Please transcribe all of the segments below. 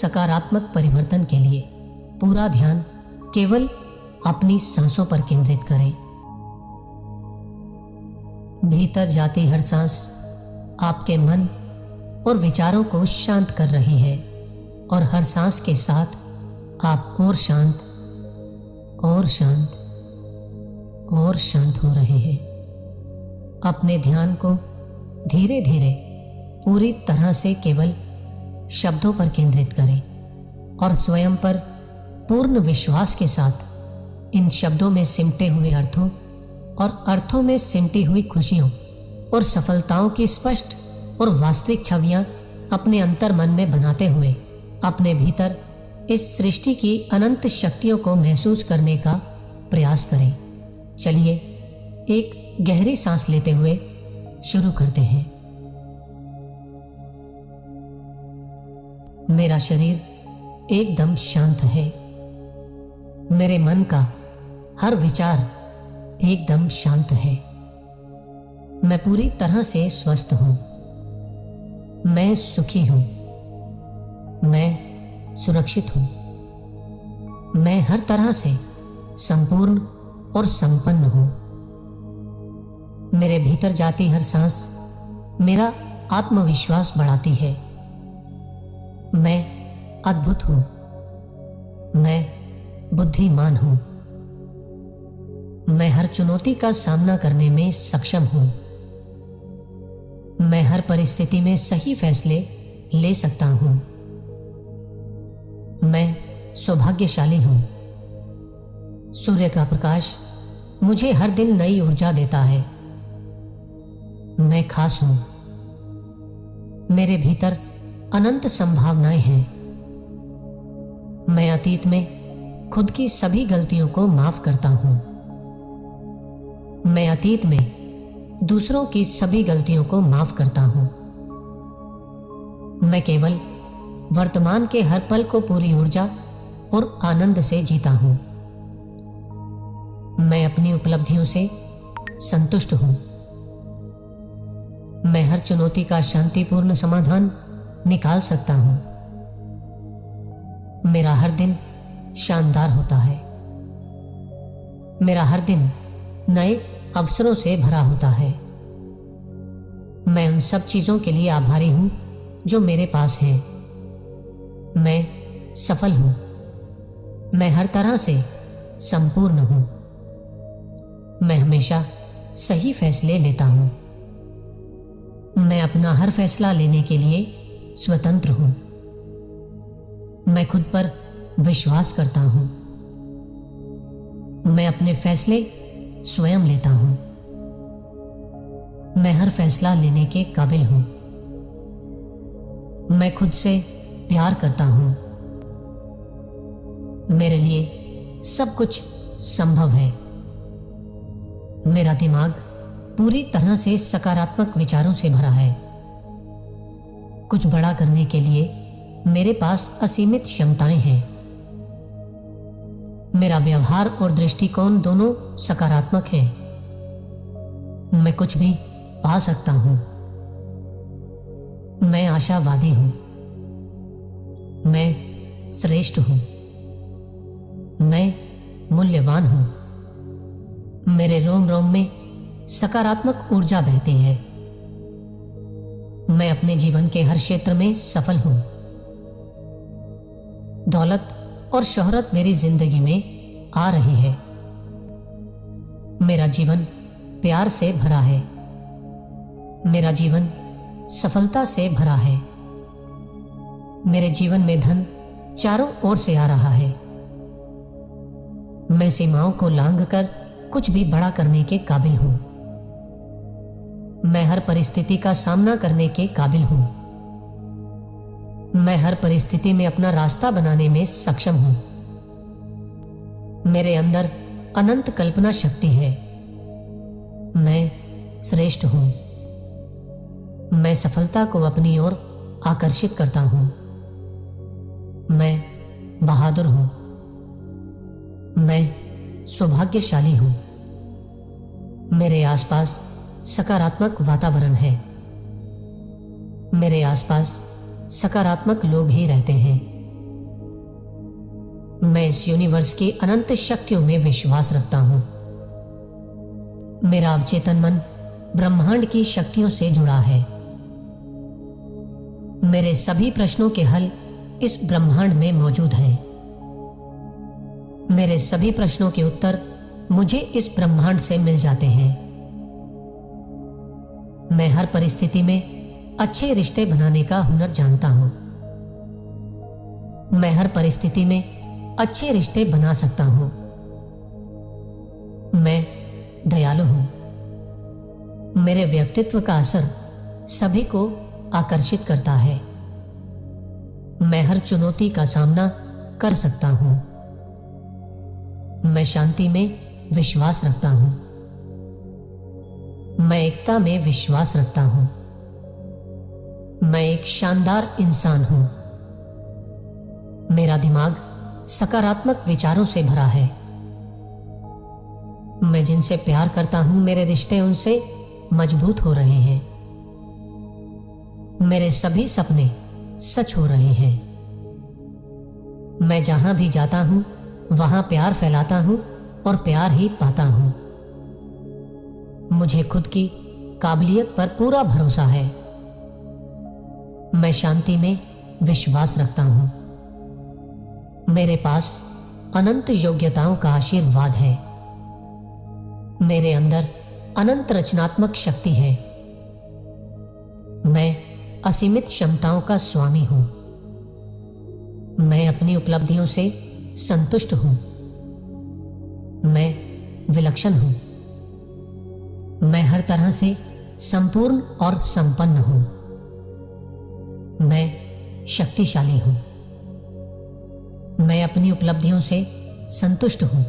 सकारात्मक परिवर्तन के लिए पूरा ध्यान केवल अपनी सांसों पर केंद्रित करें। भीतर जाती हर सांस आपके मन और विचारों को शांत कर रही है और हर सांस के साथ आप और शांत और शांत और शांत हो रहे हैं। अपने ध्यान को धीरे धीरे पूरी तरह से केवल शब्दों पर केंद्रित करें और स्वयं पर पूर्ण विश्वास के साथ इन शब्दों में सिमटे हुए अर्थों और अर्थों में सिमटी हुई खुशियों और सफलताओं की स्पष्ट और वास्तविक छवियां अपने अंतर मन में बनाते हुए अपने भीतर इस सृष्टि की अनंत शक्तियों को महसूस करने का प्रयास करें। चलिए एक गहरी सांस लेते हुए शुरू करते हैं। मेरा शरीर एकदम शांत है। मेरे मन का हर विचार एकदम शांत है। मैं पूरी तरह से स्वस्थ हूं। मैं सुखी हूं। मैं सुरक्षित हूं। मैं हर तरह से संपूर्ण और संपन्न हूं। मेरे भीतर जाती हर सांस मेरा आत्मविश्वास बढ़ाती है। मैं अद्भुत हूं। मैं बुद्धिमान हूं। मैं हर चुनौती का सामना करने में सक्षम हूं। मैं हर परिस्थिति में सही फैसले ले सकता हूं। मैं सौभाग्यशाली हूं। सूर्य का प्रकाश मुझे हर दिन नई ऊर्जा देता है। मैं खास हूं। मेरे भीतर अनंत संभावनाएं हैं। मैं अतीत में खुद की सभी गलतियों को माफ करता हूं। मैं अतीत में दूसरों की सभी गलतियों को माफ करता हूं। मैं केवल वर्तमान के हर पल को पूरी ऊर्जा और आनंद से जीता हूं। मैं अपनी उपलब्धियों से संतुष्ट हूं। मैं हर चुनौती का शांतिपूर्ण समाधान निकाल सकता हूं। मेरा हर दिन शानदार होता है। मेरा हर दिन नए अवसरों से भरा होता है। मैं उन सब चीजों के लिए आभारी हूं जो मेरे पास हैं। मैं सफल हूं। मैं हर तरह से संपूर्ण हूं। मैं हमेशा सही फैसले लेता हूं। मैं अपना हर फैसला लेने के लिए स्वतंत्र हूं। मैं खुद पर विश्वास करता हूं। मैं अपने फैसले स्वयं लेता हूं। मैं हर फैसला लेने के काबिल हूं। मैं खुद से प्यार करता हूं। मेरे लिए सब कुछ संभव है। मेरा दिमाग पूरी तरह से सकारात्मक विचारों से भरा है। कुछ बड़ा करने के लिए मेरे पास असीमित क्षमताएं हैं। मेरा व्यवहार और दृष्टिकोण दोनों सकारात्मक है। मैं कुछ भी पा सकता हूं। मैं आशावादी हूं। मैं श्रेष्ठ हूं। मैं मूल्यवान हूं। मेरे रोम रोम में सकारात्मक ऊर्जा बहती है। मैं अपने जीवन के हर क्षेत्र में सफल हूं। दौलत और शोहरत मेरी जिंदगी में आ रही है। मेरा जीवन प्यार से भरा है। मेरा जीवन सफलता से भरा है। मेरे जीवन में धन चारों ओर से आ रहा है। मैं सीमाओं को लांघकर कुछ भी बड़ा करने के काबिल हूं। मैं हर परिस्थिति का सामना करने के काबिल हूं। मैं हर परिस्थिति में अपना रास्ता बनाने में सक्षम हूं। मेरे अंदर अनंत कल्पना शक्ति है। मैं श्रेष्ठ हूं। मैं सफलता को अपनी ओर आकर्षित करता हूं। मैं बहादुर हूं। मैं सौभाग्यशाली हूं। मेरे आसपास सकारात्मक वातावरण है। मेरे आसपास सकारात्मक लोग ही रहते हैं। मैं इस यूनिवर्स की अनंत शक्तियों में विश्वास रखता हूं। मेरा अवचेतन मन ब्रह्मांड की शक्तियों से जुड़ा है। मेरे सभी प्रश्नों के हल इस ब्रह्मांड में मौजूद हैं। मेरे सभी प्रश्नों के उत्तर मुझे इस ब्रह्मांड से मिल जाते हैं। मैं हर परिस्थिति में अच्छे रिश्ते बनाने का हुनर जानता हूं। मैं हर परिस्थिति में अच्छे रिश्ते बना सकता हूं। मैं दयालु हूं। मेरे व्यक्तित्व का असर सभी को आकर्षित करता है। मैं हर चुनौती का सामना कर सकता हूं। मैं शांति में विश्वास रखता हूं। मैं एकता में विश्वास रखता हूं। मैं एक शानदार इंसान हूं। मेरा दिमाग सकारात्मक विचारों से भरा है। मैं जिनसे प्यार करता हूं, मेरे रिश्ते उनसे मजबूत हो रहे हैं। मेरे सभी सपने सच हो रहे हैं। मैं जहां भी जाता हूं वहां प्यार फैलाता हूं और प्यार ही पाता हूं। मुझे खुद की काबिलियत पर पूरा भरोसा है। मैं शांति में विश्वास रखता हूं। मेरे पास अनंत योग्यताओं का आशीर्वाद है। मेरे अंदर अनंत रचनात्मक शक्ति है। मैं असीमित क्षमताओं का स्वामी हूं। मैं अपनी उपलब्धियों से संतुष्ट हूं। मैं विलक्षण हूं। मैं हर तरह से संपूर्ण और संपन्न हूं। मैं शक्तिशाली हूं। मैं अपनी उपलब्धियों से संतुष्ट हूं।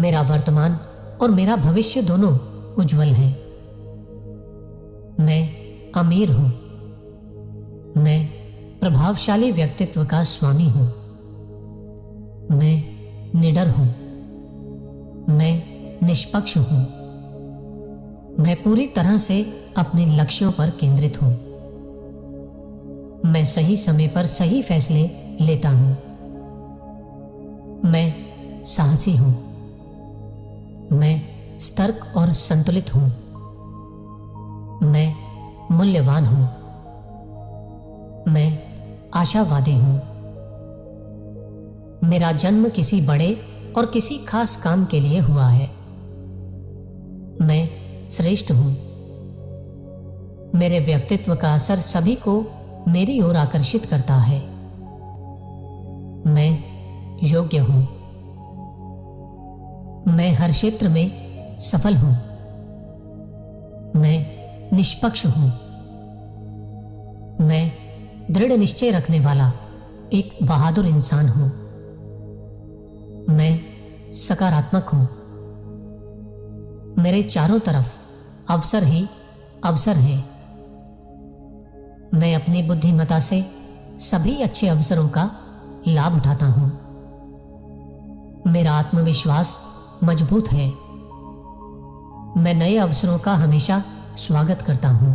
मेरा वर्तमान और मेरा भविष्य दोनों उज्जवल हैं। मैं अमीर हूं। मैं प्रभावशाली व्यक्तित्व का स्वामी हूं। मैं निडर हूं। मैं निष्पक्ष हूं। मैं पूरी तरह से अपने लक्ष्यों पर केंद्रित हूं। मैं सही समय पर सही फैसले लेता हूं। मैं साहसी हूं। मैं सतर्क और संतुलित हूं। मैं मूल्यवान हूं। मैं आशावादी हूं। मेरा जन्म किसी बड़े और किसी खास काम के लिए हुआ है। मैं श्रेष्ठ हूं। मेरे व्यक्तित्व का असर सभी को मेरी ओर आकर्षित करता है। मैं योग्य हूं। मैं हर क्षेत्र में सफल हूं। मैं निष्पक्ष हूं। मैं दृढ़ निश्चय रखने वाला एक बहादुर इंसान हूं। मैं सकारात्मक हूं। मेरे चारों तरफ अवसर ही अवसर हैं। मैं अपनी बुद्धिमत्ता से सभी अच्छे अवसरों का लाभ उठाता हूं। मेरा आत्मविश्वास मजबूत है। मैं नए अवसरों का हमेशा स्वागत करता हूं।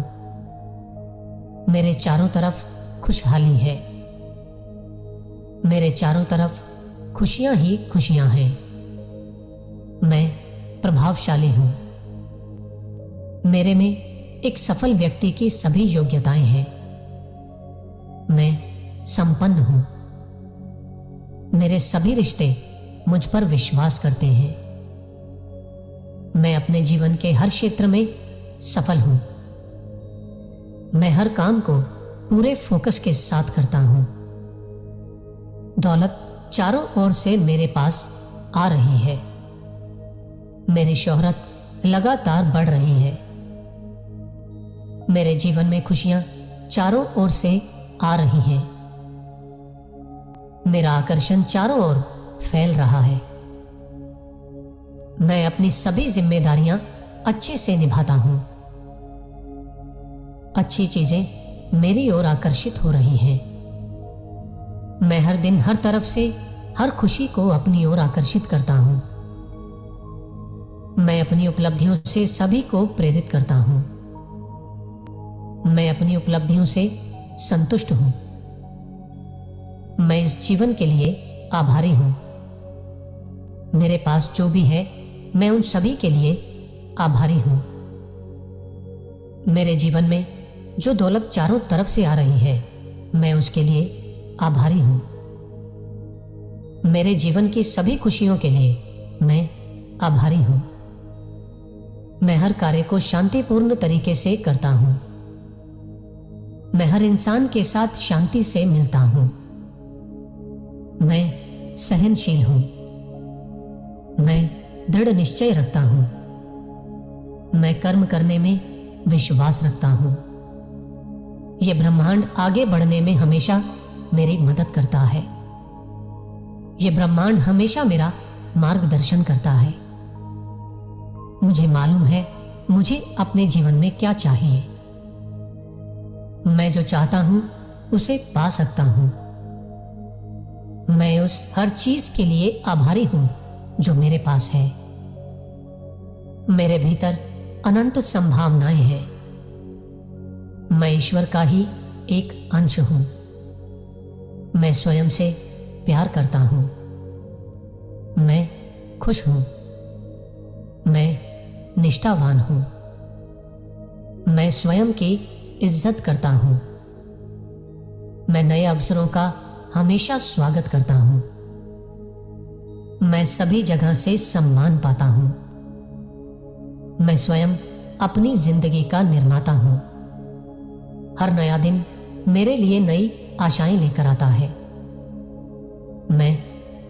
मेरे चारों तरफ खुशहाली है। मेरे चारों तरफ खुशियां ही खुशियां हैं। मैं प्रभावशाली हूं। मेरे में एक सफल व्यक्ति की सभी योग्यताएं हैं। मैं संपन्न हूं। मेरे सभी रिश्ते मुझ पर विश्वास करते हैं। मैं अपने जीवन के हर क्षेत्र में सफल हूं। मैं हर काम को पूरे फोकस के साथ करता हूं। दौलत चारों ओर से मेरे पास आ रही है। मेरी शोहरत लगातार बढ़ रही है। मेरे जीवन में खुशियां चारों ओर से आ रही हैं। मेरा आकर्षण चारों ओर फैल रहा है। मैं अपनी सभी जिम्मेदारियां अच्छे से निभाता हूं। अच्छी चीजें मेरी ओर आकर्षित हो रही हैं। मैं हर दिन हर तरफ से हर खुशी को अपनी ओर आकर्षित करता हूं। मैं अपनी उपलब्धियों से सभी को प्रेरित करता हूं। मैं अपनी उपलब्धियों से संतुष्ट हूं। मैं इस जीवन के लिए आभारी हूं। मेरे पास जो भी है मैं उन सभी के लिए आभारी हूं। मेरे जीवन में जो दौलत चारों तरफ से आ रही है मैं उसके लिए आभारी हूं। मेरे जीवन की सभी खुशियों के लिए मैं आभारी हूं। मैं हर कार्य को शांतिपूर्ण तरीके से करता हूं। मैं हर इंसान के साथ शांति से मिलता हूं। मैं सहनशील हूं। मैं दृढ़ निश्चय रखता हूं। मैं कर्म करने में विश्वास रखता हूं। यह ब्रह्मांड आगे बढ़ने में हमेशा मेरी मदद करता है। यह ब्रह्मांड हमेशा मेरा मार्गदर्शन करता है। मुझे मालूम है मुझे अपने जीवन में क्या चाहिए। मैं जो चाहता हूं उसे पा सकता हूं। मैं उस हर चीज के लिए आभारी हूं जो मेरे पास है। मेरे भीतर अनंत संभावनाएं हैं। मैं ईश्वर का ही एक अंश हूं। मैं स्वयं से प्यार करता हूं। मैं खुश हूं। मैं निष्ठावान हूं। मैं स्वयं की इज्जत करता हूं। मैं नए अवसरों का हमेशा स्वागत करता हूं। मैं सभी जगह से सम्मान पाता हूं। मैं स्वयं अपनी जिंदगी का निर्माता हूं। हर नया दिन मेरे लिए नई आशाएं लेकर आता है। मैं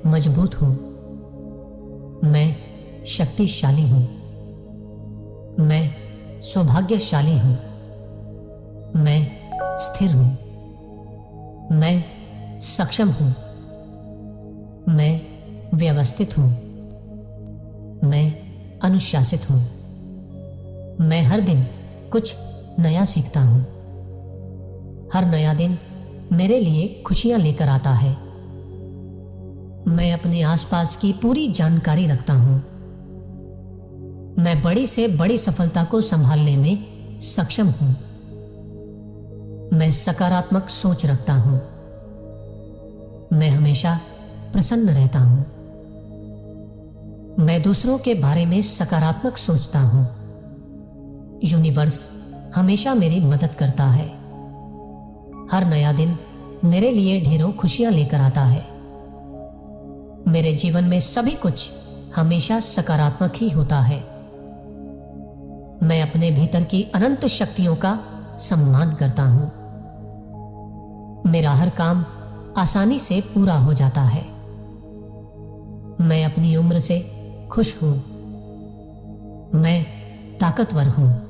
मजबूत हूं। मैं शक्तिशाली हूं। मैं सौभाग्यशाली हूं। मैं स्थिर हूं। मैं सक्षम हूं। मैं व्यवस्थित हूं। मैं अनुशासित हूं। मैं हर दिन कुछ नया सीखता हूं। हर नया दिन मेरे लिए खुशियां लेकर आता है। मैं अपने आसपास की पूरी जानकारी रखता हूं। मैं बड़ी से बड़ी सफलता को संभालने में सक्षम हूं। मैं सकारात्मक सोच रखता हूं। मैं हमेशा प्रसन्न रहता हूं। मैं दूसरों के बारे में सकारात्मक सोचता हूं। यूनिवर्स हमेशा मेरी मदद करता है। हर नया दिन मेरे लिए ढेरों खुशियां लेकर आता है। मेरे जीवन में सभी कुछ हमेशा सकारात्मक ही होता है। मैं अपने भीतर की अनंत शक्तियों का सम्मान करता हूं। मेरा हर काम आसानी से पूरा हो जाता है। मैं अपनी उम्र से खुश हूं। मैं ताकतवर हूं।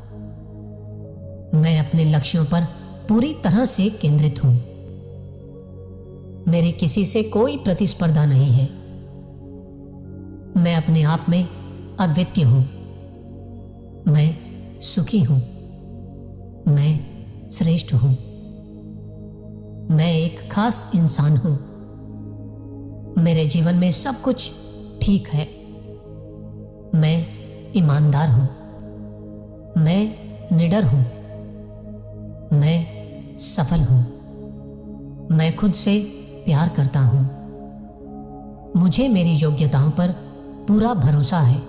मैं अपने लक्ष्यों पर पूरी तरह से केंद्रित हूं। मेरी किसी से कोई प्रतिस्पर्धा नहीं है। मैं अपने आप में अद्वितीय हूं। मैं सुखी हूं। मैं श्रेष्ठ हूं। मैं एक खास इंसान हूं। मेरे जीवन में सब कुछ ठीक है। मैं ईमानदार हूं। मैं निडर हूं। मैं सफल हूं। मैं खुद से प्यार करता हूं। मुझे मेरी योग्यताओं पर पूरा भरोसा है।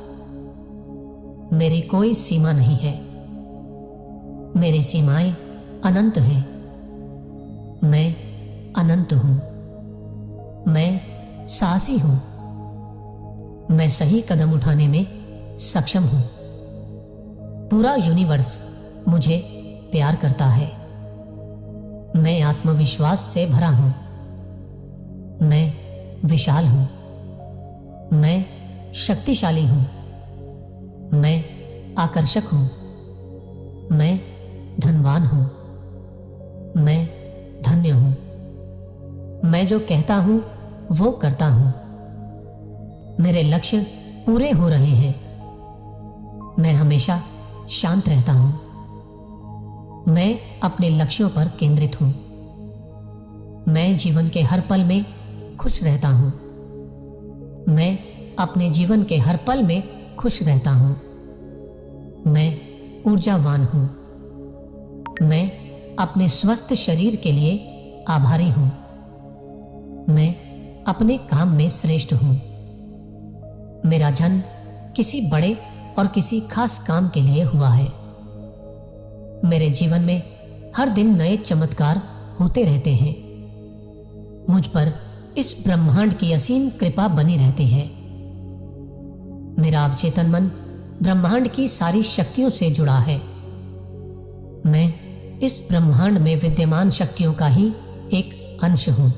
मेरी कोई सीमा नहीं है। मेरी सीमाएं अनंत हैं। मैं अनंत हूं। मैं साहसी हूं। मैं सही कदम उठाने में सक्षम हूं। पूरा यूनिवर्स मुझे प्यार करता है। मैं आत्मविश्वास से भरा हूं। मैं विशाल हूं। मैं शक्तिशाली हूं। मैं आकर्षक हूं। मैं धनवान हूं। मैं धन्य हूं। मैं जो कहता हूं वो करता हूं। मेरे लक्ष्य पूरे हो रहे हैं। मैं हमेशा शांत रहता हूं। मैं अपने लक्ष्यों पर केंद्रित हूं। मैं जीवन के हर पल में खुश रहता हूं। मैं अपने जीवन के हर पल में खुश रहता हूं। मैं ऊर्जावान हूं। मैं अपने स्वस्थ शरीर के लिए आभारी हूं। मैं अपने काम में श्रेष्ठ हूं। मेरा जन्म किसी बड़े और किसी खास काम के लिए हुआ है। मेरे जीवन में हर दिन नए चमत्कार होते रहते हैं। मुझ पर इस ब्रह्मांड की असीम कृपा बनी रहती है। मेरा अवचेतन मन ब्रह्मांड की सारी शक्तियों से जुड़ा है। मैं इस ब्रह्मांड में विद्यमान शक्तियों का ही एक अंश हूं।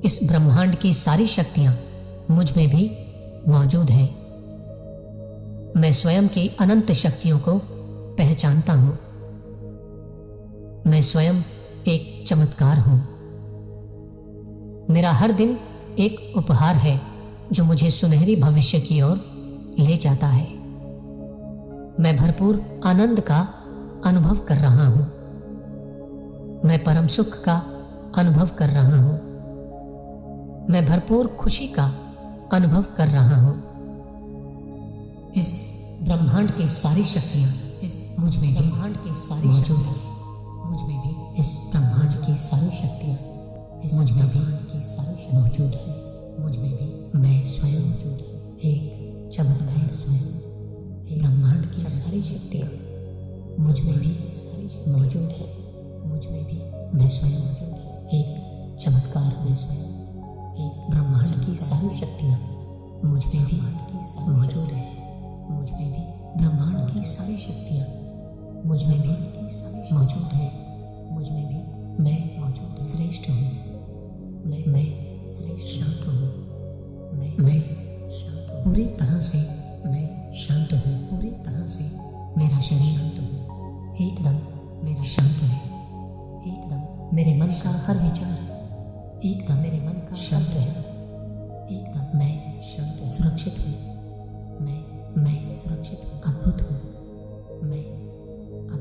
इस ब्रह्मांड की सारी शक्तियां मुझ में भी मौजूद हैं। मैं स्वयं की अनंत शक्तियों को पहचानता हूं। मैं स्वयं एक चमत्कार हूं। मेरा हर दिन एक उपहार है जो मुझे सुनहरी भविष्य की ओर ले जाता है। मैं भरपूर आनंद का अनुभव कर रहा हूं। मैं परम सुख का अनुभव कर रहा हूं। मैं भरपूर खुशी का अनुभव कर रहा हूं। इस ब्रह्मांड की सारी शक्तियां मुझ में भी मौजूद हैं। मुझ में भी इस ब्रह्मांड की सारी शक्तियां मुझ में भी मौजूद है। मुझ में भी मैं स्वयं मौजूद है। एक चमत्कार स्वयं ब्रह्मांड की सारी शक्तियां मुझ में भी मौजूद है। मुझ में भी मैं स्वयं मौजूद है। एक चमत्कार मैं स्वयं एक ब्रह्मांड की सारी शक्तियां मुझ में भी मौजूद है। मुझ में भी ब्रह्मांड की सारी शक्तियां मुझ में भी मौजूद है। मुझ में भी मैं मौजूद श्रेष्ठ हूँ। मैं श्रेष्ठ शांत हूँ। मैं शांत हूँ। पूरी तरह से मैं शांत हूँ। पूरी तरह से मेरा शरीर शांत हूँ। एकदम मेरा शांत है। एकदम मेरे मन का हर विचार एकदम मेरे मन का शांत है। एकदम मैं शांत सुरक्षित हूँ। मैं सुरक्षित हूँ।